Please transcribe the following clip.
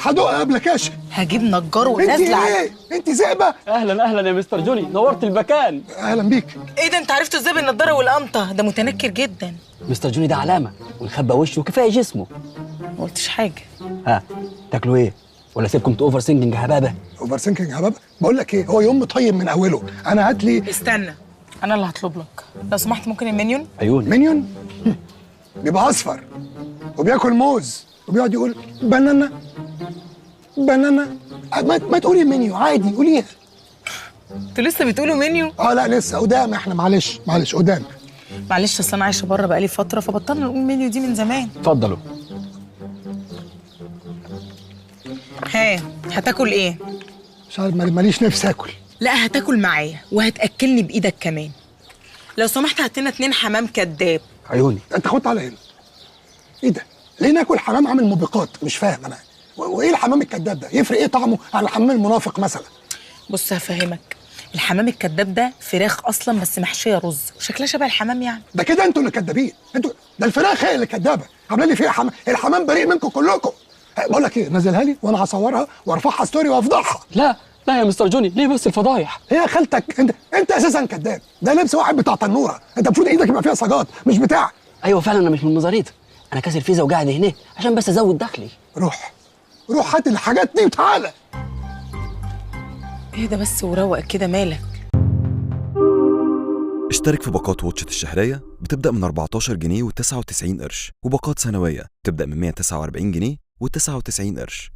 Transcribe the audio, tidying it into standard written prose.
هدوقها قبلك يا شيخ. هجيب نجار انت ونازله ايه؟ انت زئبه؟ اهلا اهلا يا مستر جوني، نورت المكان. اهلا بيك. ايه ده؟ انت عرفته ازاي بالنضاره والقمطه؟ ده متنكر جدا. مستر جوني ده علامه، ونخبى وشه وكفايه جسمه. ما قلتش حاجه. ها تاكلوا ايه؟ ولا سيبكم اوفر سينكينج هبابه؟ اوفر سينكينج يا بابا. بقول لك ايه، هو يوم طيب من اوله. انا هات لي استنى، انا اللي هطلب لك لو سمحت. ممكن المنيون؟ عيوني. مينيون. بيبقى اصفر وبياكل موز وبيقعد يقول بنانا بنانا. ما تقولي منيو عادي، قوليها. انتوا لسه بتقولوا منيو؟ لا لسه قدام احنا. معلش قدام. معلش اصل انا عايشه بره بقالي فتره، فبطلنا نقول منيو دي من زمان. اتفضلوا. ها هتاكل ايه؟ مش عارف، ماليش نفسي اكل. لا هتاكل معايا وهتاكلني بايدك كمان. لو سمحت هات لنا 2 حمام كداب. عيوني. انت خدت على هنا. ايه ده؟ ليه ناكل حمام عامل موبقات؟ مش فاهم انا. وايه الحمام الكذاب ده؟ يفرق ايه طعمه عن الحمام المنافق مثلا؟ بص هفهمك. الحمام الكداب ده فراخ اصلا بس محشيه رز وشكلها شبه الحمام يعني. ده كده انتوا اللي كدابين. انتوا ده الفراخ هي اللي كدابه، عامله لي فيها حمام. الحمام بريء منكم كلكم. بقول لك ايه، نزلها لي وانا هصورها وارفعها ستوري وافضحها. لا لا يا مستر جوني، ليه بس الفضايح؟ هي خالتك. انت اساسا كداب. ده لبس واحد بتاع تنوره. انت المفروض ايدك يبقى فيها صاجات مش بتاع. ايوه فعلا انا مش من مزاريطه، انا كاسر فيزا وقاعد هنا عشان بس ازود دخلي. روح هات الحاجات دي وتعالى. ايه ده بس وروق كده، مالك؟ اشترك في باقات واتشت الشهرية بتبدأ من 14 جنيه و99 قرش، وباقات سنوية بتبدأ من 149 جنيه و99 قرش.